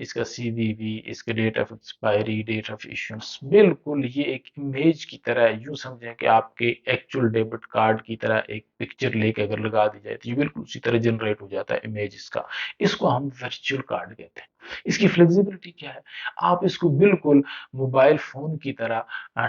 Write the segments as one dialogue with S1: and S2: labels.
S1: اس کا CVV، اس کے date of expiry, date of issuance, بالکل یہ ایک امیج کی طرح ہے. یوں سمجھیں کہ آپ کے ایکچوئل ڈیبٹ کارڈ کی طرح ایک پکچر لے کے اگر لگا دی جائے تو یہ بالکل اسی طرح جنریٹ ہو جاتا ہے امیج اس کا. اس کو ہم ورچوئل کارڈ کہتے ہیں. اس کی فلیکسیبلٹی کیا ہے؟ آپ اس کو بالکل موبائل فون کی طرح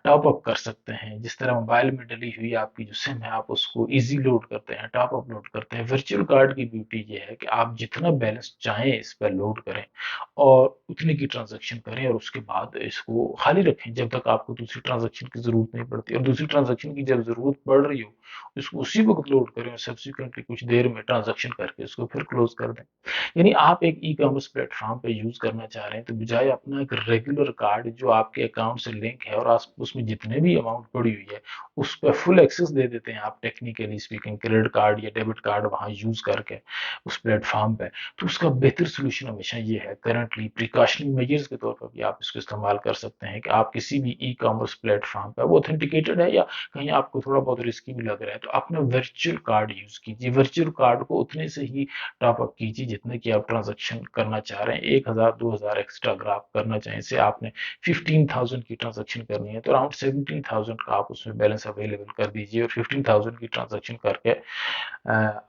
S1: ٹاپ اپ کر سکتے ہیں. جس طرح موبائل میں ڈلی ہوئی آپ کی جو سم ہے آپ اس کو ایزی لوڈ کرتے ہیں، ٹاپ اپ لوڈ کرتے ہیں. ورچوئل کارڈ کی بیوٹی یہ ہے کہ آپ جتنا بیلنس چاہیں اس پہ لوڈ کریں اور اتنی کی ٹرانزیکشن کریں، اور اس کے بعد اس کو خالی رکھیں جب تک آپ کو دوسری ٹرانزیکشن کی ضرورت نہیں پڑتی. اور دوسری ٹرانزیکشن کی جب ضرورت پڑ رہی ہو اس کو اسی وقت لوڈ کریں اور سبسیکوئنٹلی کچھ دیر میں ٹرانزیکشن کر کے اس کو پھر کلوز کر دیں. یعنی آپ ایک ای کامرس پلیٹ فارم پہ یوز کرنا چاہ رہے ہیں تو بجائے اپنا ایک ریگولر کارڈ جو آپ کے اکاؤنٹ سے لنک ہے اور اس میں جتنے بھی اماؤنٹ پڑی ہوئی ہے اس پہ فل ایکسس دے دیتے ہیں آپ، ٹیکنیکلی اسپیکنگ کریڈٹ کارڈ یا ڈیبٹ کارڈ وہاں یوز کر کے اس پلیٹ فارم پہ، تو اس کا بہتر سولوشن ہمیشہ یہ ہے کرنٹلی پریکاشنری میجرز کے طور پر بھی آپ اس کو استعمال کر سکتے ہیں کہ آپ کسی بھی ای کامرس پلیٹ فارم پہ وہ اوتھینٹیکیٹڈ ہے یا کہیں آپ کو تھوڑا بہت رسکی بھی لگ رہا ہے تو اپنا ورچوئل کارڈ یوز کیجیے. ورچوئل کارڈ کو اتنے سے ہی ٹاپ اپ کیجیے جتنے کی آپ ٹرانزیکشن کرنا چاہ رہے ہیں. 1000 2000 ایکسٹرا اگر آپ کرنا چاہیں سے آپ نے 15,000 کی ٹرانزیکشن کرنی ہے تو اراؤنڈ 17,000 کا آپ اس میں بیلنس اویلیبل کر دیجیے اور 15,000 کی ٹرانزیکشن کر کے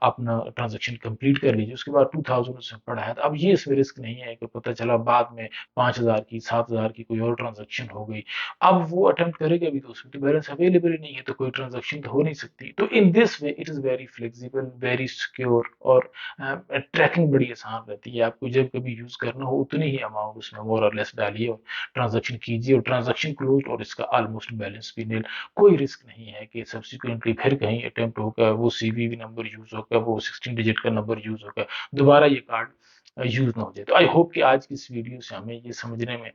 S1: اپنا ٹرانزیکشن کمپلیٹ کر لیجیے. اس کے بعد 2,000 اس میں پڑا ہے تو اب یہ اس میں رسک نہیں ہے کہ پتہ چلا بعد میں 5,000 کی 7,000 کی کوئی اور ٹرانزیکشن ہو گئی، اب وہ اٹمپٹ کرے گا بھی تو اس میں تو بیلنس اویلیبل ہی نہیں ہے تو کوئی ٹرانزیکشن تو ہو نہیں سکتی. تو in this way it is very flexible, very secure, اور ٹریکنگ بڑی آسان رہتی ہے. آپ کو جب کبھی یوز کرنا ہو اتنی ہی اماؤنٹ اس میں مور اور لیس ڈالیے اور ٹرانزیکشن کیجیے اور ٹرانزیکشن کلوز اور اس کا آلموسٹ بیلنس بھی نیل. کوئی رسک نہیں ہے کہ سبسیکوئنٹلی پھر کہیں اٹمپٹ ہوگا وہ CVV نمبر یوز ہوگا، وہ 16 ڈیجٹ کا نمبر یوز ہوگا، دوبارہ یہ کارڈ یوز نہ ہو جائے. تو آئی ہوپ کہ آج کی اس ویڈیو سے ہمیں یہ سمجھنے میں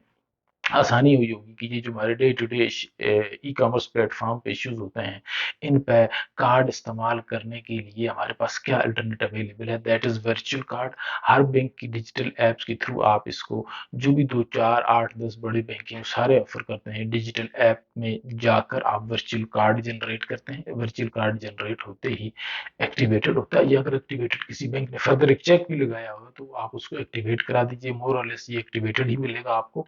S1: آسانی ہوئی ہوگی کہ یہ جو ہمارے day to day e commerce platform پہ ایشوز ہوتے ہیں ان پہ کارڈ استعمال کرنے کے لیے ہمارے پاس کیا الٹرنیٹ اویلیبل ہے. That is virtual card. Hare bank کی ڈیجیٹل ایپس کے تھرو آپ اس کو، جو بھی 2 4 8 10 بڑے بینک ہیں سارے آفر کرتے ہیں، ڈیجیٹل ایپ میں جا کر آپ ورچوئل کارڈ جنریٹ کرتے ہیں. ورچوئل کارڈ جنریٹ ہوتے ہی ایکٹیویٹڈ ہوتا ہے. یا اگر ایکٹیویٹڈ کسی بینک نے فردر ایک چیک بھی لگایا ہوا تو آپ اس کو ایکٹیویٹ کرا دیجیے، مور اور لیس یہ ایکٹیویٹڈ ہی ملے گا آپ کو.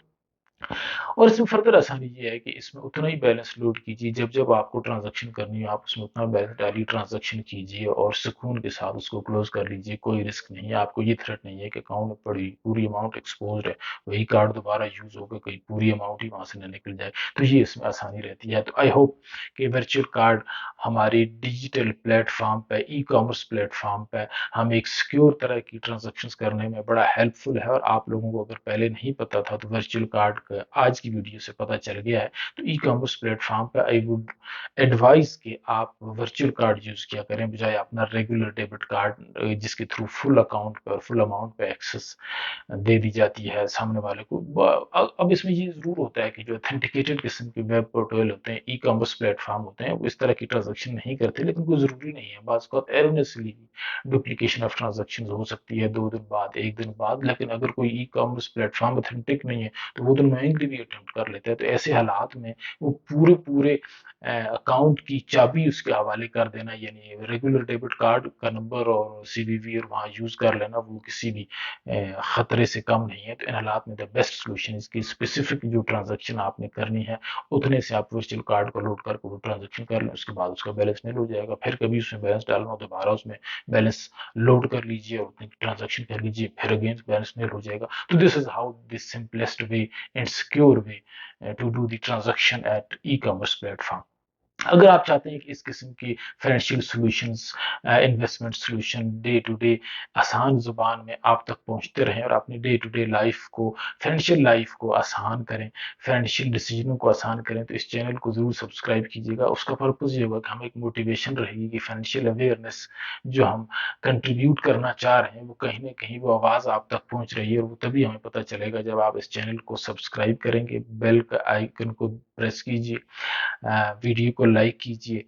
S1: اور اس میں فردر آسانی یہ ہے کہ اس میں اتنا ہی بیلنس لوڈ کیجیے جب آپ کو ٹرانزیکشن کرنی ہو آپ اس میں اتنا بیلنس ڈالیے، ٹرانزیکشن کیجیے اور سکون کے ساتھ اس کو کلوز کر لیجیے. کوئی رسک نہیں ہے، آپ کو یہ تھریٹ نہیں ہے کہ اکاؤنٹ میں پوری اماؤنٹ ایکسپوزڈ ہے، وہی کارڈ دوبارہ یوز ہو کے کہیں پوری اماؤنٹ ہی وہاں سے نہ نکل جائے. تو یہ اس میں آسانی رہتی ہے. تو آئی ہوپ کہ ورچوئل کارڈ ہماری ڈیجیٹل پلیٹ فارم پہ، ای کامرس پلیٹ فارم پہ ہم ایک سیکیور طرح کی ٹرانزیکشنز کرنے میں بڑا ہیلپ فل ہے. اور آپ لوگوں کو اگر پہلے نہیں پتا تھا تو ورچوئل کارڈ کا آج کی ویڈیو سے پتہ چل گیا ہے. تو ای کامرس پلیٹ فارم پہ آئی ووڈ ایڈوائز کہ آپ ورچوئل کارڈ یوز کیا کریں بجائے اپنا ریگولر ڈیبٹ کارڈ جس کے تھرو فل اکاؤنٹ پر فل اماؤنٹ پہ ایکسس دے دی جاتی ہے سامنے والے کو. اب اس میں یہ ضرور ہوتا ہے کہ جو اتھینٹیکیٹڈ قسم کے ویب پورٹل ہوتے ہیں، ای کامرس پلیٹ فارم ہوتے ہیں، وہ اس طرح کی ٹرانزیکشن نہیں کرتے، لیکن کوئی ضروری نہیں ہے. بعض اوقات ایرونیسلی ڈپلیکیشن آف ٹرانزیکشن ہو سکتی ہے 2 دن بعد 1 دن بعد. لیکن اگر کوئی ای کامرس پلیٹ فارم اتھینٹک نہیں ہے تو وہ تو نوئنگلی بھی اٹمپٹ کر لیتے ہیں. تو ایسے حالات میں وہ پورے اکاؤنٹ کی چابی اس کے حوالے کر دینا، یعنی ریگولر ڈیبٹ کارڈ کا نمبر اور CVV اور وہاں یوز کر لینا، وہ کسی بھی خطرے سے کم نہیں ہے. تو ان حالات میں دا بیسٹ سولوشن اس کی اسپیسیفک جو ٹرانزیکشن آپ نے کرنی ہے اتنے سے آپ ورچوئل کارڈ کو لوڈ کر کے وہ ٹرانزیکشن کر لیں. اس کے بعد اس کا بیلنس نہیں ہو جائے گا، پھر کبھی اس میں بیلنس ڈالنا ہو دوبارہ اس میں بیلنس لوڈ کر لیجیے اور اتنی ٹرانزیکشن کر لیجیے، پھر اگین بیلنس نہیں ہو جائے گا. تو this is how the simplest way and secure way to do the transaction at e commerce platform. اگر آپ چاہتے ہیں کہ اس قسم کی financial solutions, investment solution day to day آسان زبان میں آپ تک پہنچتے رہیں اور اپنی ڈے ٹو ڈے لائف کو، فائنینشیل لائف کو آسان کریں، فائنینشیل ڈیسیجنوں کو آسان کریں، تو اس چینل کو ضرور سبسکرائب کیجیے گا. اس کا پرپز یہ ہوگا کہ ہمیں ایک موٹیویشن رہے گی کہ فائنینشیل اویئرنیس جو ہم کنٹریبیوٹ کرنا چاہ رہے ہیں وہ کہیں نہ کہیں وہ آواز آپ تک پہنچ رہی ہے. اور وہ تبھی ہمیں پتہ چلے گا جب آپ اس چینل کو سبسکرائب کریں گے، بیل کا آئیکن کو پریس کیجیے، ویڈیو کو لائک کیجیے.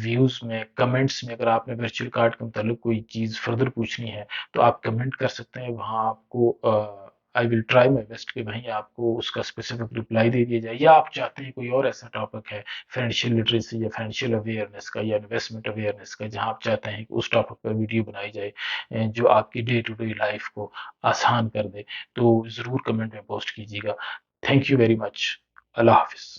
S1: ویوز میں، کمنٹس میں اگر آپ نے ورچوئل کارڈ کے متعلق کوئی چیز فردر پوچھنی ہے تو آپ کمنٹ کر سکتے ہیں. وہاں آپ کو آئی ول ٹرائی مائی بیسٹ کہ وہیں آپ کو اس کا اسپیسیفک رپلائی دے دیا جائے، یا آپ چاہتے ہیں کوئی اور ایسا ٹاپک ہے فائنینشیل لٹریسی یا فائنینشیل اویئرنیس کا یا انویسٹمنٹ اویئرنیس کا، جہاں آپ چاہتے ہیں کہ اس ٹاپک پر ویڈیو بنائی جائے جو آپ کی ڈے ٹو ڈے لائف کو آسان کر دے، تو ضرور کمنٹ میں پوسٹ کیجیے گا۔ Thank you very much. اللہ حافظ۔